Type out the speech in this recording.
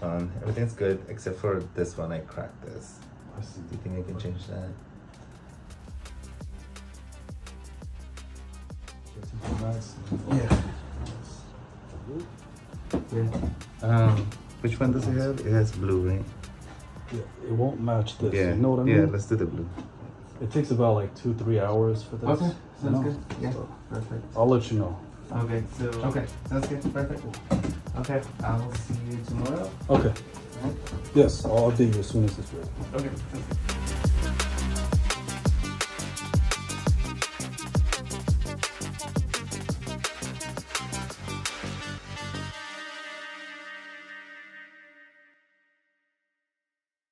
on. Everything's good except for this one. I cracked this. I see. Do you think I can change that? Yeah. Which one does it have? It has blue, right? Yeah, it won't match this. Yeah. You know what I mean? Yeah, let's do the blue. It takes about like 2-3 hours for this. Okay, you sounds know? good. Yeah, So, perfect. I'll let you know. Okay, sounds good. Perfect. Okay, I'll see you tomorrow. Okay. Yes, I'll update you as soon as it's ready. Okay.